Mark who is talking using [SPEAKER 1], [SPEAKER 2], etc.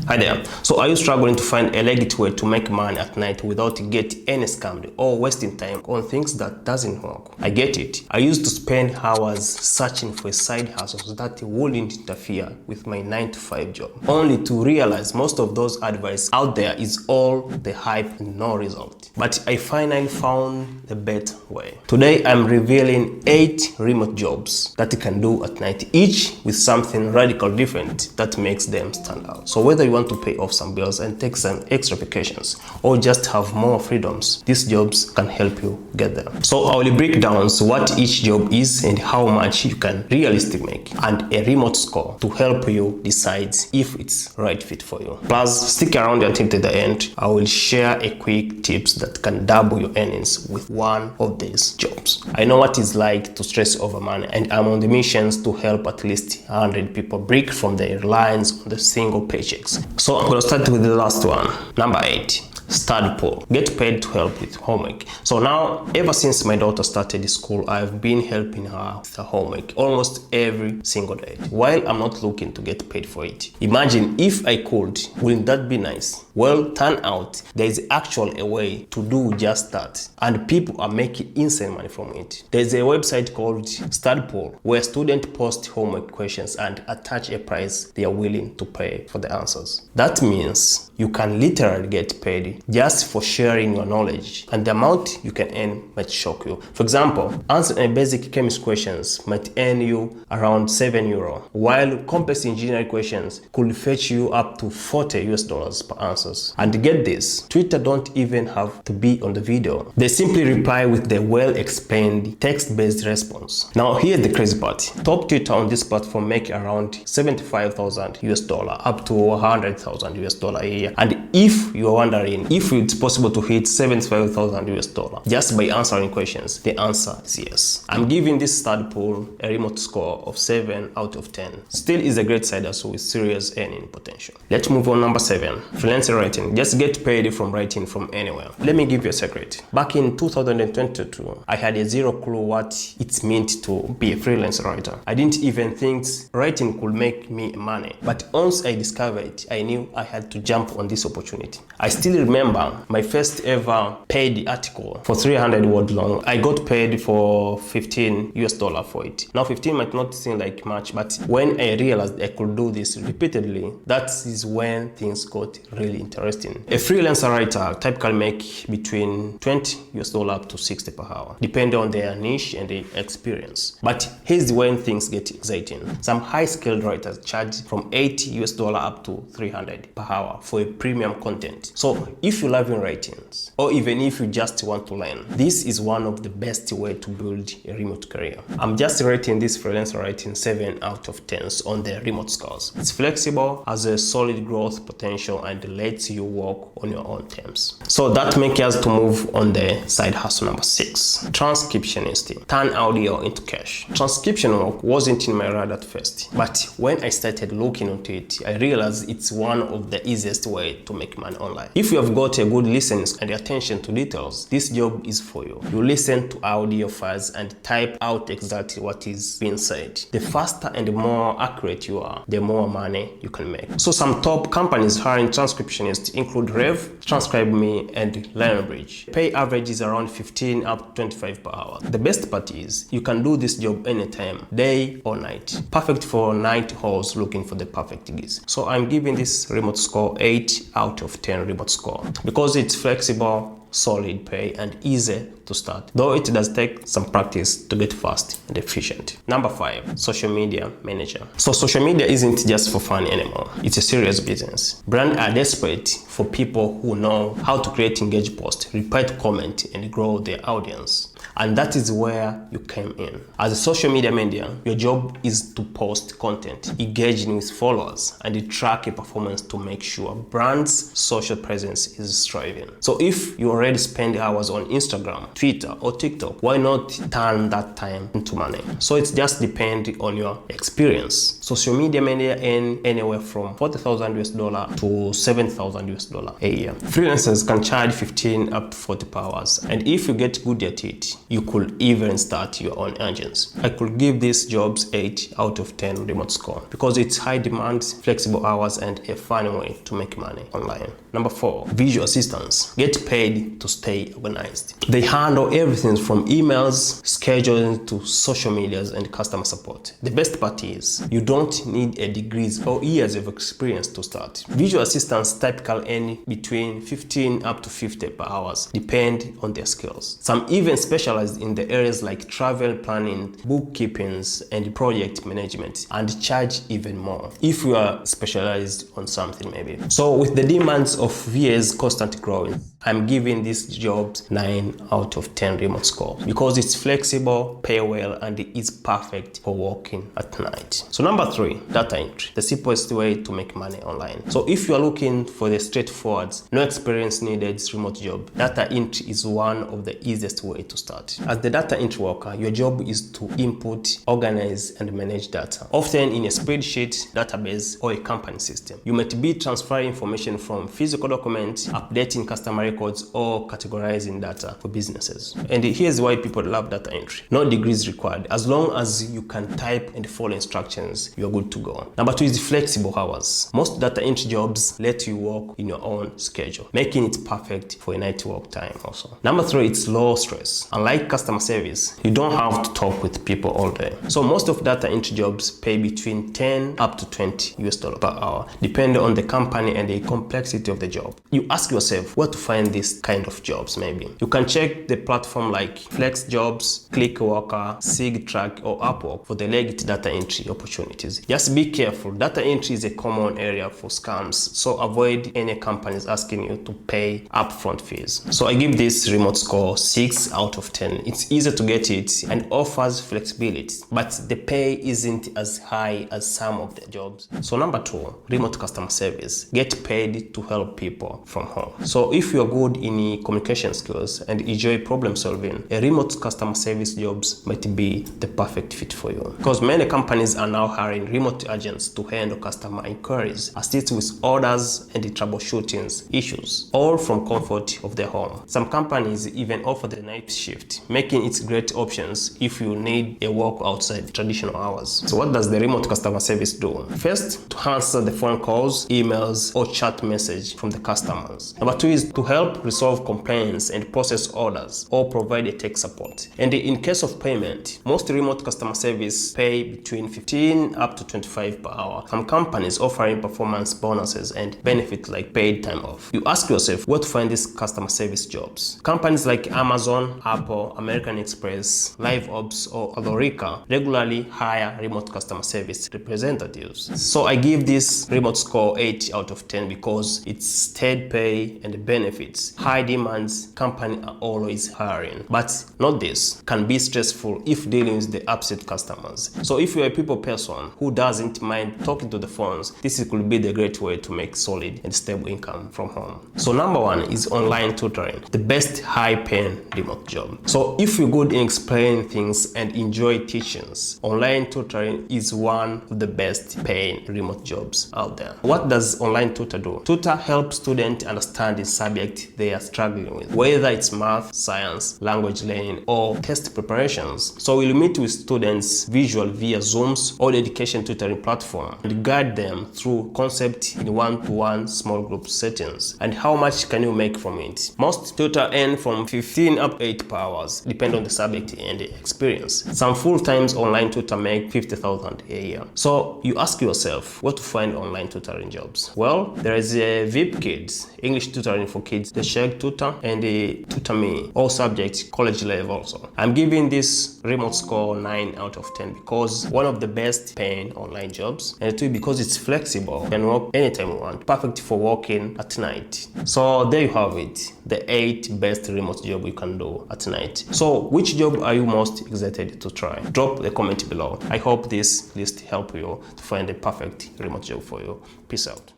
[SPEAKER 1] Hi there. So are you struggling to find a legit way to make money at night without getting any scammed or wasting time on things that doesn't work? I get it. I used to spend hours searching for a side hustle that wouldn't interfere with my 9-to-5 job, only to realize most of those advice out there is all the hype and no result. But I finally found the better way. Today I'm revealing 8 remote jobs that you can do at night, each with something radical different that makes them stand out. So whether you want to pay off some bills and take some extra vacations or just have more freedoms, these jobs can help you get there. So I will break down what each job is and how much you can realistically make, and a remote score to help you decide if it's right fit for you. Plus, stick around until the end. I will share a quick tips that can double your earnings with one of these jobs. I know what it's like to stress over money, and I'm on the missions to help at least 100 people break from their reliance on the single paychecks. So I'm going to start with the last one. Number 8. Study pool. Get paid to help with homework. So now, ever since my daughter started school, I've been helping her with her homework almost every single day, while I'm not looking to get paid for it. Imagine if I could. Wouldn't that be nice? Well, turn out there is actually a way to do just that, and people are making insane money from it. There's a website called Study Pool where students post homework questions and attach a price they are willing to pay for the answers. That means you can literally get paid just for sharing your knowledge, and the amount you can earn might shock you. For example, answering a basic chemistry questions might earn you around €7, while complex engineering questions could fetch you up to $40 per answer. And get this, Twitter don't even have to be on the video. They simply reply with the well-explained text-based response. Now here's the crazy part. Top Twitter on this platform make around $75,000 up to $100,000 a year. And if you're wondering if it's possible to hit $75,000 just by answering questions, the answer is yes. I'm giving this study pool a remote score of 7 out of 10. Still is a great side hustle with serious earning potential. Let's move on. Number 7. Freelance writing. Just get paid from writing from anywhere. Let me give you a secret. Back in 2022, I had a zero clue what it meant to be a freelance writer. I didn't even think writing could make me money. But once I discovered it, I knew I had to jump on this opportunity. I still remember my first ever paid article for 300 word long. I got paid for $15 for it. Now 15 might not seem like much, but when I realized I could do this repeatedly, that is when things got really interesting. A freelancer writer typically make between $20 up to $60 per hour, depending on their niche and their experience. But here's when things get exciting. Some high-skilled writers charge from $80 up to $300 per hour for a premium content. So if you love in writings, or even if you just want to learn, this is one of the best way to build a remote career. I'm just rating this freelance writing 7 out of 10 on the remote scores. It's flexible, has a solid growth potential, and lets you work on your own terms. So that makes us to move on the side hustle number 6. Transcriptionist. Turn audio into cash. Transcription work wasn't in my radar at first, but when I started looking into it, I realized it's one of the easiest way to make money online. If you have got a good listening and attention to details, this job is for you. You listen to audio files and type out exactly what is being said. The faster and more accurate you are, the more money you can make. So some top companies hiring transcriptionists include Rev, TranscribeMe, and Lionbridge. Pay average is around 15 up to 25 per hour. The best part is you can do this job anytime, day or night. Perfect for night owls looking for the perfect gigs. So I'm giving this remote score 8 out of 10 remote score because it's flexible, solid pay, and easy to start, though it does take some practice to get fast and efficient. Number 5, social media manager. So social media isn't just for fun anymore. It's a serious business. Brands are desperate for people who know how to create engaged posts, reply to comment, and grow their audience. And that is where you came in. As a social media manager, your job is to post content, engaging with followers, and track your performance to make sure brand's social presence is thriving. So if you already spend hours on Instagram, Twitter, or TikTok, why not turn that time into money? So it just depends on your experience. Social media may earn anywhere from $40,000 to $7,000 a year. Freelancers can charge 15 up to 40 per hours, and if you get good at it, you could even start your own engines. I could give these jobs 8 out of 10 remote score because it's high demand, flexible hours, and a fun way to make money online. Number 4, visual assistants get paid to stay organized. They handle everything from emails, scheduling to social medias and customer support. The best part is you don't need a degrees or years of experience to start. Visual assistants typically earn between 15 up to 50 per hours, depend on their skills. Some even specialize in the areas like travel planning, bookkeeping, and project management, and charge even more if you are specialized on something maybe. So with the demands of VAs constantly growing, I'm giving these jobs 9 out of 10 remote score because it's flexible, pay well, and it's perfect for working at night. So number 3, data entry, the simplest way to make money online. So if you are looking for the straightforward, no experience needed remote job, data entry is one of the easiest way to start. As the data entry worker, your job is to input, organize, and manage data, often in a spreadsheet, database, or a company system. You might be transferring information from physical documents, updating customer records, or categorizing data for businesses. And here's why people love data entry. No degrees required. As long as you can type and follow instructions, you're good to go. Number 2 is flexible hours. Most data entry jobs let you work in your own schedule, making it perfect for a night work time also. Number 3, it's low stress. Unlike customer service, you don't have to talk with people all day. So most of data entry jobs pay between 10 up to $20 per hour, depending on the company and the complexity of the job. You ask yourself where to find this kind of jobs maybe. You can check the platform like Flex Jobs, Clickworker, SigTrack, or Upwork for the legit data entry opportunities. Just be careful. Data entry is a common area for scams, so avoid any companies asking you to pay upfront fees. So I give this remote score 6 out of 10. It's easy to get it and offers flexibility, but the pay isn't as high as some of the jobs. So number 2, remote customer service. Get paid to help people from home. So if you're good in communication skills and enjoy problem solving, a remote customer service jobs might be the perfect fit for you, because many companies are now hiring remote agents to handle customer inquiries, assist with orders and troubleshooting issues, all from comfort of their home. Some companies even offer the night shift, making it great options if you need a work outside traditional hours. So what does the remote customer service do? First, to answer the phone calls, emails, or chat message from the customers. Number 2 is to help resolve complaints and process orders, or provide a tech support. And in case of payment, most remote customer service pay between 15 up to 25 per hour. Some companies offering performance bonuses and benefits like paid time off. You ask yourself where to find these customer service jobs. Companies like Amazon, Apple, American Express, LiveOps, or Alorica regularly hire remote customer service representatives. So I give this remote score 8 out of 10 because it's steady pay and benefits. High demands, company are always hiring. But not this, can be stressful if dealing with the upset customers. So if you're a people person who doesn't mind talking to the phones, this could be the great way to make solid and stable income from home. So number 1 is online tutoring, the best high-paying remote job. So if you're good in explaining things and enjoy teachings, online tutoring is one of the best paying remote jobs out there. What does online tutor do? Tutor helps students understand the subject they are struggling with, whether it's math, science, language learning, or test preparations. So we'll meet with students visual via Zooms or the education tutoring platform and guide them through concept in one-to-one small group settings. And how much can you make from it? Most tutor earn from 15 up to 8 per hours, depend on the subject and the experience. Some full-time online tutor make $50,000 a year. So you ask yourself where to find online tutoring jobs. Well, there is a VIP Kids, English tutoring for kids, the 𝐯𝐭𝐡 tutor, and the tutor.me, all subjects college level also. I'm giving this remote score 9 out of 10 because one of the best paying online jobs, and 2 because it's flexible, you can work anytime you want, perfect for working at night. So there you have it, the 8 best remote job you can do at night. So which job are you most excited to try? Drop the comment below. I hope this list help you to find a perfect remote job for you. Peace out.